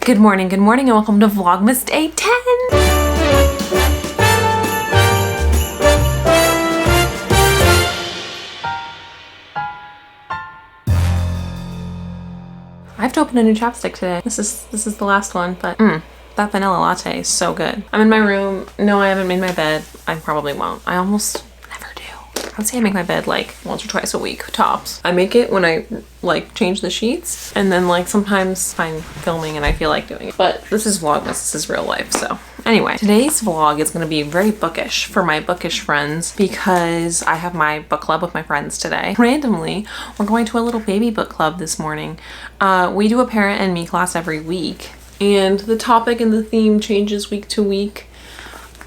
Good morning, and welcome to Vlogmas Day 10! I have to open a new chapstick today. This is the last one, but that vanilla latte is so good. I'm in my room. No, I haven't made my bed. I probably won't. I almost never do. I would say I make my bed like once or twice a week, tops. I make it when I like change the sheets, and then like sometimes I'm filming and I feel like doing it. But this is Vlogmas, this is real life, so. Anyway, today's vlog is gonna be very bookish for my bookish friends because I have my book club with my friends today. Randomly, we're going to a little baby book club this morning. We do a parent and me class every week, and the topic and the theme changes week to week.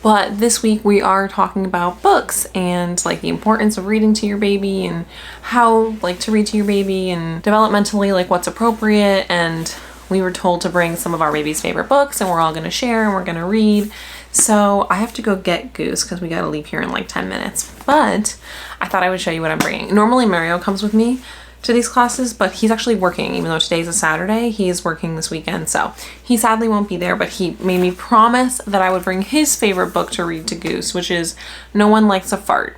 But this week we are talking about books and like the importance of reading to your baby and how like to read to your baby and developmentally like what's appropriate. And we were told to bring some of our baby's favorite books and we're all gonna share and we're gonna read. So I have to go get Goose because we gotta leave here in like 10 minutes. But I thought I would show you what I'm bringing. Normally Mario comes with me to these classes, but he's actually working. Even though today's a Saturday, he is working this weekend, so he sadly won't be there, but he made me promise that I would bring his favorite book to read to Goose, which is No One Likes a Fart.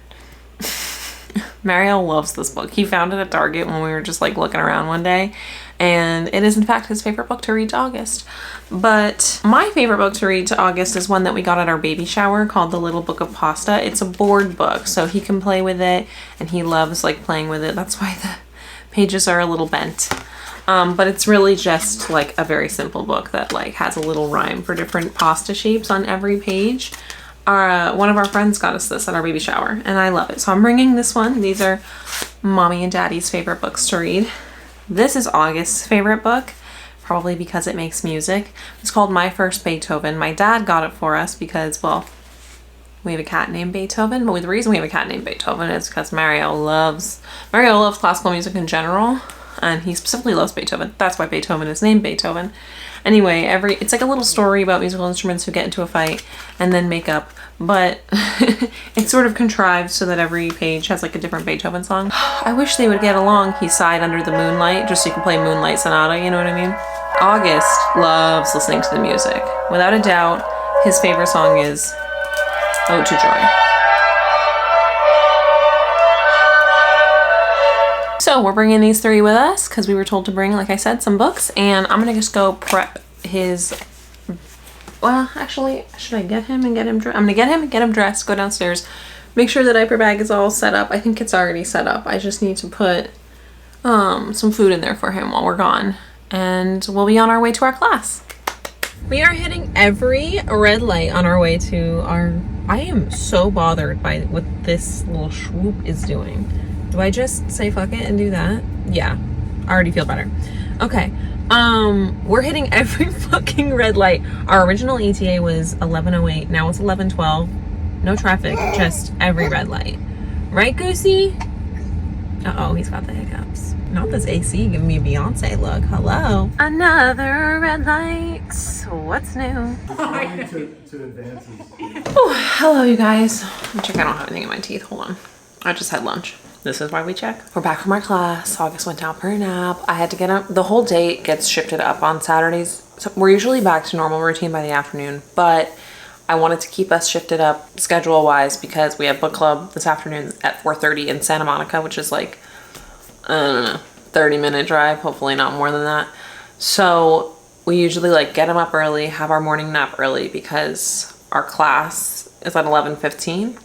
Mario loves this book. He found it at Target when we were just like looking around one day, and it is in fact his favorite book to read to August. But my favorite book to read to August is one that we got at our baby shower called The Little Book of Pasta. It's a board book, so he can play with it, and he loves like playing with it. That's why the pages are a little bent, but it's really just like a very simple book that like has a little rhyme for different pasta shapes on every page. One of our friends got us this at our baby shower and I love it, so I'm bringing this one. These are mommy and daddy's favorite books to read. This is August's favorite book, probably because it makes music. It's called My First Beethoven. My dad got it for us because, well, we have a cat named Beethoven, but the reason we have a cat named Beethoven is because Mario loves classical music in general, and he specifically loves Beethoven. That's why Beethoven is named Beethoven. Anyway, it's like a little story about musical instruments who get into a fight and then make up, but it's sort of contrived so that every page has like a different Beethoven song. I wish they would get along. He sighed under the moonlight, just so you can play Moonlight Sonata, you know what I mean? August loves listening to the music. Without a doubt, his favorite song is Ode to Joy. So we're bringing these three with us because we were told to bring, like I said, some books, and I'm gonna just go prep his, well, actually, should I get him and get him dressed? I'm gonna get him and get him dressed, go downstairs, make sure the diaper bag is all set up. I think it's already set up. I just need to put some food in there for him while we're gone, and we'll be on our way to our class. We are hitting every red light on our way to our, I am so bothered by what this little swoop is doing. Do I just say fuck it and do that? Yeah, I already feel better. Okay, we're hitting every fucking red light. Our original ETA was 11:08, now it's 11:12. No traffic, just every red light. Right, Goosey? Uh-oh, he's got the hiccups. Not this AC giving me a Beyonce look. Hello. Another red light. What's new? to advances. Oh, hello, you guys. Let me check I don't have anything in my teeth. Hold on. I just had lunch. This is why we check. We're back from our class. August went out for a nap. I had to get up. The whole day gets shifted up on Saturdays. So we're usually back to normal routine by the afternoon, but I wanted to keep us shifted up schedule-wise because we have book club this afternoon at 4:30 in Santa Monica, which is like, I don't know, 30-minute drive, hopefully not more than that. So we usually like get him up early, have our morning nap early because our class is at 11:15.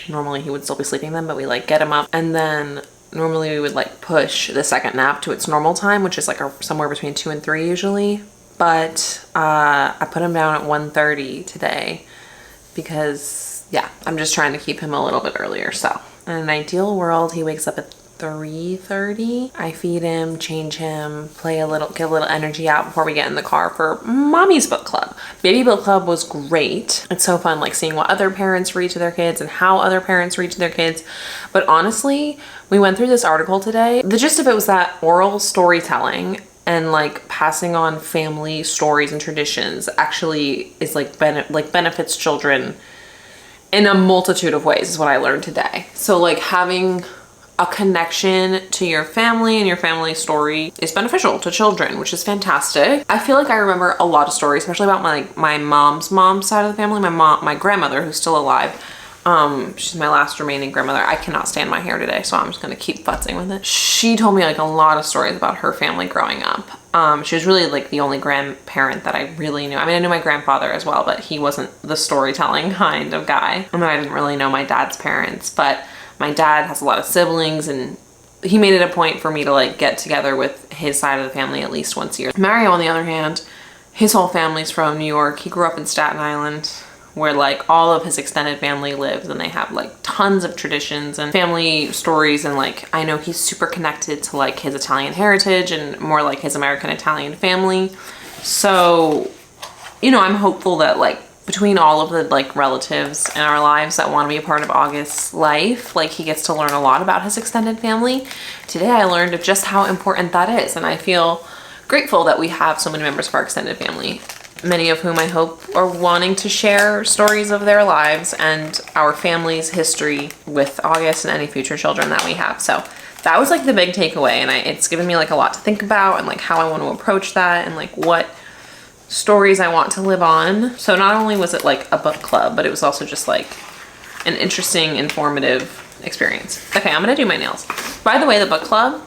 Normally he would still be sleeping then, but we like get him up, and then normally we would like push the second nap to its normal time, which is like somewhere between 2 and 3 usually. But I put him down at 1:30 today because, yeah, I'm just trying to keep him a little bit earlier. So in an ideal world, he wakes up at 3:30. I feed him, change him, play a little, get a little energy out before we get in the car for mommy's book club. Baby book club was great. It's so fun like seeing what other parents read to their kids and how other parents read to their kids. But honestly, we went through this article today. The gist of it was that oral storytelling and like passing on family stories and traditions actually is like benefits children in a multitude of ways is what I learned today. So like having a connection to your family and your family story is beneficial to children, which is fantastic. I feel like I remember a lot of stories, especially about my mom's side of the family. My grandmother, who's still alive. She's my last remaining grandmother. I cannot stand my hair today, so I'm just gonna keep futzing with it. She told me like a lot of stories about her family growing up. She was really like the only grandparent that I really knew. I mean, I knew my grandfather as well, but he wasn't the storytelling kind of guy. I mean, I didn't really know my dad's parents, but my dad has a lot of siblings, and he made it a point for me to like get together with his side of the family at least once a year. Mario, on the other hand, his whole family's from New York. He grew up in Staten Island, where like all of his extended family lives, and they have like tons of traditions and family stories, and like I know he's super connected to like his Italian heritage and more like his American Italian family. So, you know, I'm hopeful that like between all of the like relatives in our lives that want to be a part of August's life, like he gets to learn a lot about his extended family. Today I learned of just how important that is, and I feel grateful that we have so many members of our extended family, many of whom I hope are wanting to share stories of their lives and our family's history with August and any future children that we have. So that was like the big takeaway, and it's given me like a lot to think about, and like how I want to approach that, and like what stories I want to live on. So not only was it like a book club, but it was also just like an interesting, informative experience. Okay, I'm gonna do my nails. By the way, the book club,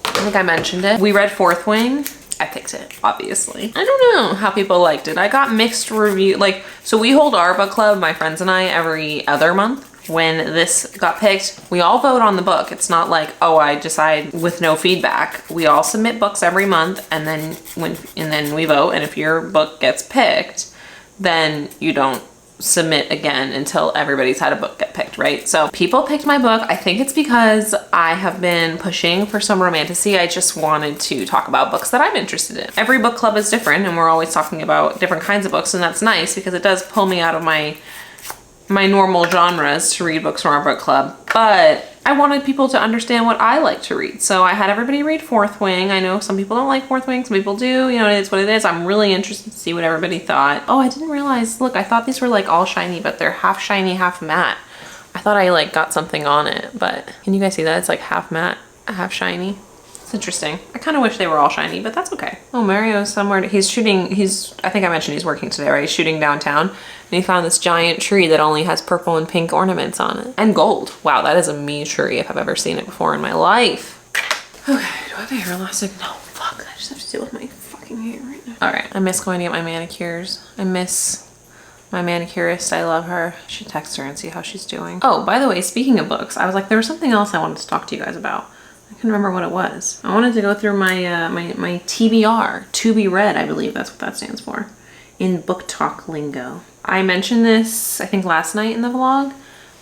I think I mentioned it. We read Fourth Wing. I picked it, obviously. I don't know how people liked it. I got mixed review. Like, so we hold our book club, my friends and I, every other month. When this got picked, we all vote on the book. It's not like, oh, I decide with no feedback. We all submit books every month, and then we vote. And if your book gets picked, then you don't submit again until everybody's had a book get picked, right? So people picked my book. I think it's because I have been pushing for some romantasy. I just wanted to talk about books that I'm interested in. Every book club is different, and we're always talking about different kinds of books, and that's nice because it does pull me out of my normal genres to read books from our book club. But I wanted people to understand what I like to read. So I had everybody read Fourth Wing. I know some people don't like Fourth Wing, some people do. You know, it is what it is. I'm really interested to see what everybody thought. Oh, I didn't realize, look, I thought these were like all shiny, but they're half shiny, half matte. I thought I like got something on it, but can you guys see that? It's like half matte, half shiny. It's interesting. I kind of wish they were all shiny, but that's okay. Oh, Mario's somewhere. He's shooting, I think I mentioned he's working today, right? He's shooting downtown, and he found this giant tree that only has purple and pink ornaments on it. And gold. Wow, that is a me tree if I've ever seen it before in my life. Okay, do I have a hair elastic? No, fuck, I just have to deal with my fucking hair right now. All right, I miss going to get my manicures. I miss my manicurist. I love her. I should text her and see how she's doing. Oh, by the way, speaking of books, I was like, there was something else I wanted to talk to you guys about. I couldn't remember what it was. I wanted to go through my my TBR, to be read, I believe that's what that stands for, in book talk lingo. I mentioned this, I think last night in the vlog,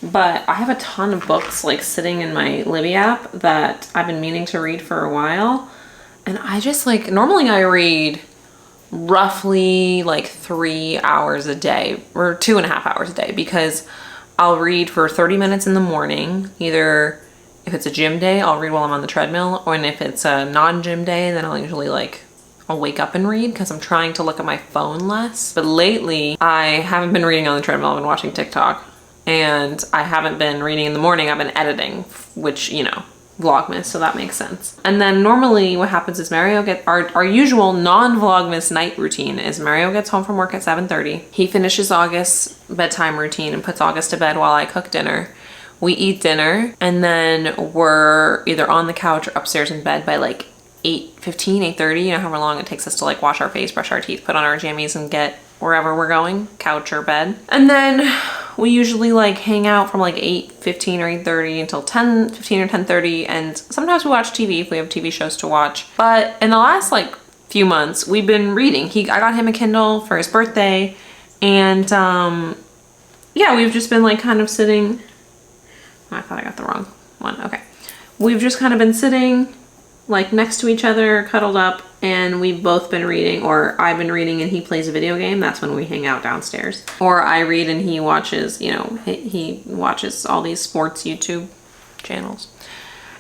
but I have a ton of books like sitting in my Libby app that I've been meaning to read for a while. And I just like, normally I read roughly like 3 hours a day, or 2.5 hours a day, because I'll read for 30 minutes in the morning. Either if it's a gym day, I'll read while I'm on the treadmill, or if it's a non-gym day, then I'll usually like, I'll wake up and read because I'm trying to look at my phone less. But lately, I haven't been reading on the treadmill, I've been watching TikTok. And I haven't been reading in the morning, I've been editing, which, you know, Vlogmas, so that makes sense. And then normally what happens is Mario our usual non-Vlogmas night routine is Mario gets home from work at 7:30. He finishes August's bedtime routine and puts August to bed while I cook dinner. We eat dinner, and then we're either on the couch or upstairs in bed by like 8:15, 8:30, you know, however long it takes us to like wash our face, brush our teeth, put on our jammies, and get wherever we're going, couch or bed. And then we usually like hang out from like 8:15 or 8:30 until 10:15 or 10:30, and sometimes we watch TV if we have TV shows to watch. But in the last like few months, we've been reading. I got him a Kindle for his birthday, and yeah, we've just been like kind of sitting. I thought I got the wrong one. Okay. We've just kind of been sitting like next to each other, cuddled up, and we've both been reading, or I've been reading and he plays a video game. That's when we hang out downstairs. Or I read and he watches, you know, he watches all these sports YouTube channels.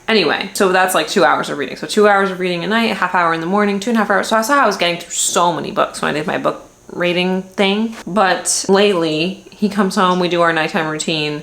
Anyway, so that's like 2 hours of reading. So 2 hours of reading a night, a half hour in the morning, 2.5 hours. So I saw I was getting through so many books when I did my book rating thing. But lately, he comes home, we do our nighttime routine.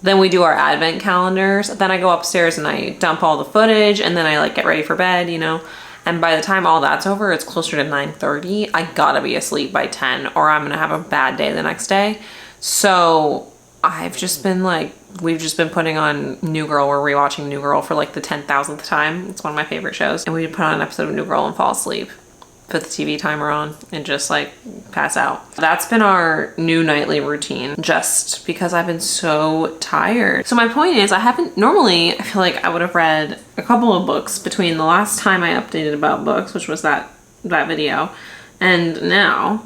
Then we do our advent calendars. Then I go upstairs and I dump all the footage, and then I like get ready for bed, you know? And by the time all that's over, it's closer to 9:30. I gotta be asleep by 10 or I'm gonna have a bad day the next day. So I've just been like, we've just been putting on New Girl. We're rewatching New Girl for like the 10,000th time. It's one of my favorite shows. And we put on an episode of New Girl and fall asleep. Put the TV timer on and just like pass out. That's been our new nightly routine just because I've been so tired. So my point is, normally I feel like I would have read a couple of books between the last time I updated about books, which was that video, and now,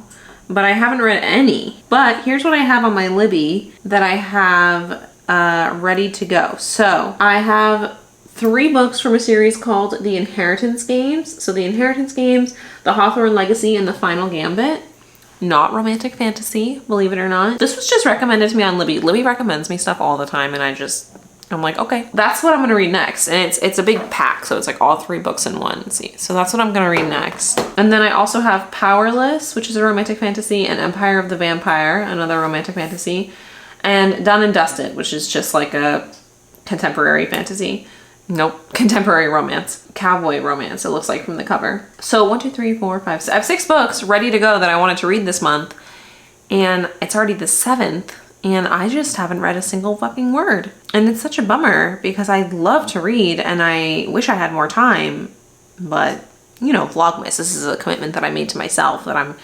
but I haven't read any. But here's what I have on my Libby that I have ready to go. So I have 3 books from a series called The Inheritance Games. So The Inheritance Games, The Hawthorne Legacy, and The Final Gambit. Not romantic fantasy, believe it or not. This was just recommended to me on Libby. Libby recommends me stuff all the time, and I'm like, okay, that's what I'm gonna read next. And it's a big pack, so it's like all 3 books in one. See, so that's what I'm gonna read next. And then I also have Powerless, which is a romantic fantasy, and Empire of the Vampire, another romantic fantasy, and Done and Dusted, which is just like a contemporary fantasy. Nope, contemporary romance, cowboy romance, it looks like from the cover. So 1, 2, 3, 4, 5, 6. I have 6 books ready to go that I wanted to read this month, and it's already the 7th, and I just haven't read a single fucking word. And it's such a bummer because I love to read and I wish I had more time, but you know, Vlogmas, this is a commitment that I made to myself that I'm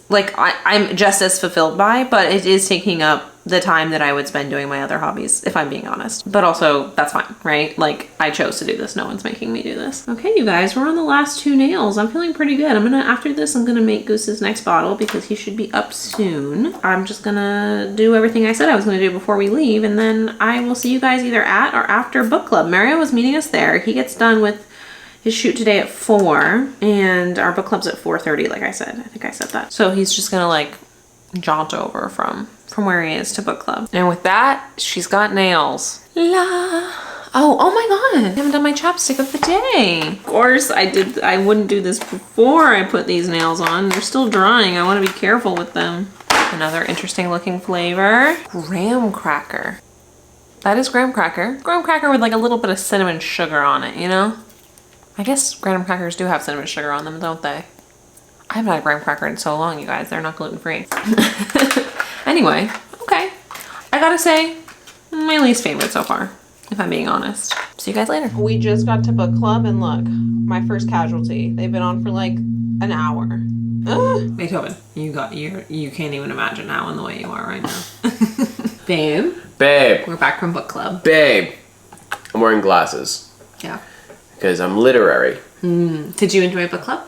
like, I'm just as fulfilled by, but it is taking up the time that I would spend doing my other hobbies, if I'm being honest. But also, that's fine, right? Like, I chose to do this. No one's making me do this. Okay, you guys, we're on the last 2 nails. I'm feeling pretty good. After this, I'm gonna make Goose's next bottle because he should be up soon. I'm just gonna do everything I said I was gonna do before we leave, and then I will see you guys either at or after book club. Mario was meeting us there. He gets done with his shoot today at 4, and our book club's at 4:30, like I said. I think I said that. So he's just gonna like jaunt over from where he is to book club. And with that, she's got nails. La. Oh my God. I haven't done my chapstick of the day. Of course I wouldn't do this before I put these nails on. They're still drying. I want to be careful with them. Another interesting looking flavor. Graham cracker. That is graham cracker. Graham cracker with like a little bit of cinnamon sugar on it, you know? I guess graham crackers do have cinnamon sugar on them, don't they? I haven't had a graham cracker in so long, you guys. They're not gluten-free. Anyway, okay. I gotta say, my least favorite so far, if I'm being honest. See you guys later. We just got to book club and look, my first casualty. They've been on for like an hour. Ugh. Beethoven, you can't even imagine how in the way you are right now. Babe. Babe. We're back from book club. Babe. I'm wearing glasses. Yeah. Because I'm literary. Did you enjoy book club?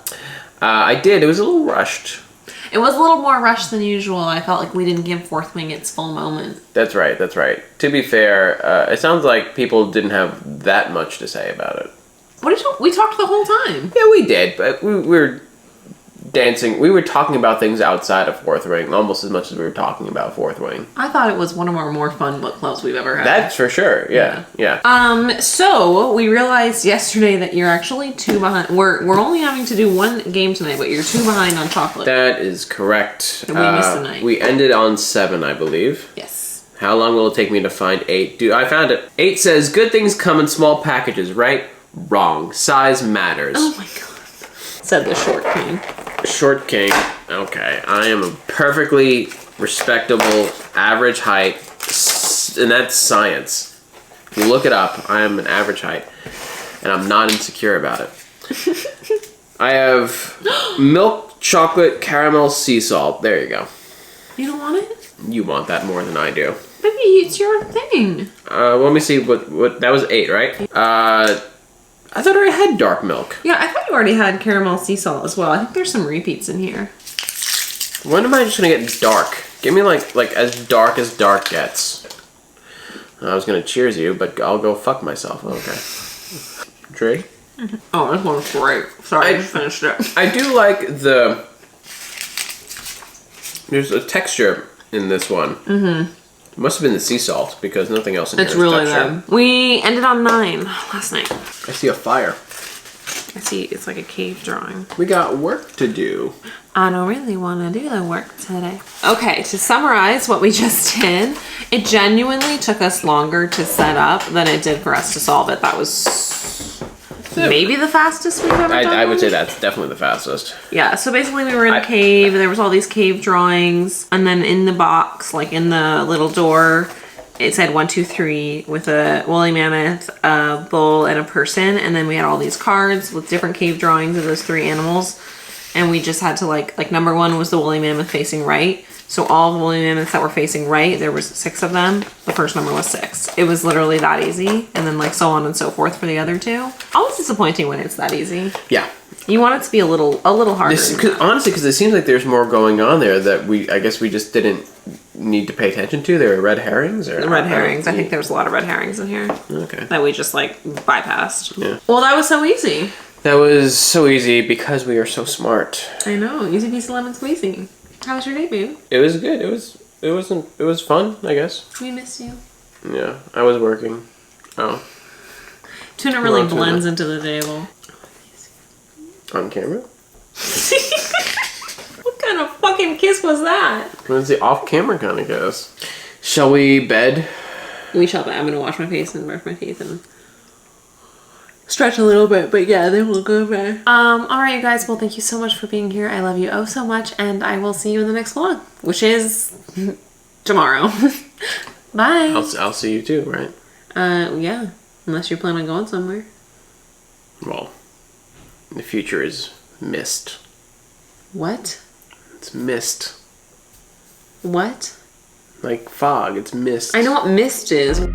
I did. It was a little rushed. It was a little more rushed than usual. I felt like we didn't give Fourth Wing its full moment. That's right. That's right. To be fair, it sounds like people didn't have that much to say about it. What did you? We talked the whole time. Yeah, we did, but we were dancing. We were talking about things outside of Fourth Wing almost as much as we were talking about Fourth Wing. I thought it was one of our more fun book clubs we've ever had. That's for sure. Yeah. So we realized yesterday that you're actually 2 behind. We're only having to do 1 game tonight, but you're 2 behind on chocolate. That is correct. And we missed a night. We ended on 7, I believe. Yes. How long will it take me to find 8? Dude, I found it. 8 says, good things come in small packages, right? Wrong. Size matters. Oh my God. Said the short king. Short king. Okay. I am a perfectly respectable average height, and that's science. If you look it up, I am an average height, and I'm not insecure about it. I have milk, chocolate, caramel, sea salt. There you go. You don't want it? You want that more than I do. Baby, it's your thing. Let me see what that was 8, right? I thought I already had dark milk. Yeah, I thought you already had caramel sea salt as well. I think there's some repeats in here. When am I just gonna get dark? Give me like as dark gets. I was gonna cheers you, but I'll go fuck myself. Okay. Tree? Oh, this one's great. Sorry, I just finished it. I do like there's a texture in this one. Mm-hmm. It must have been the sea salt because nothing else in here is really texture. good. We ended on 9 last night. I see a fire. I see it's like a cave drawing. We got work to do. I don't really want to do the work today. Okay, to summarize what we just did, it genuinely took us longer to set up than it did for us to solve it. That was maybe the fastest we've ever done. I would say that's definitely the fastest. Yeah, so basically we were in a cave, there was all these cave drawings, and then in the box, like in the little door, it said 1, 2, 3 with a woolly mammoth, a bull, and a person, and then we had all these cards with different cave drawings of those 3 animals. And we just had to like number 1 was the woolly mammoth facing right. So all the woolly mammoths that were facing right, there was 6 of them. The first number was 6. It was literally that easy. And then like so on and so forth for the other 2. Always disappointing when it's that easy. Yeah. You want it to be a little harder. Honestly, because it seems like there's more going on there that I guess we just didn't need to pay attention to. There were red herrings? Or red herrings. I think there was a lot of red herrings in here. Okay. That we just like bypassed. Yeah. Well, that was so easy. That was so easy because we are so smart. I know. Easy peasy lemon squeezy. How was your day, babe? It was good. It was fun, I guess. We missed you. Yeah, I was working. Oh. Tuna really blends into the table. On camera? What kind of fucking kiss was that? What's the off-camera kind of kiss? Shall we bed? We shall bed. I'm gonna wash my face and brush my teeth and stretch a little bit, but yeah, then we'll go back. Alright you guys, well thank you so much for being here. I love you oh so much, and I will see you in the next vlog, which is tomorrow. Bye. I'll see you too, right? Yeah. Unless you plan on going somewhere. Well, the future is mist. What? It's mist. What? Like fog, it's mist. I know what mist is.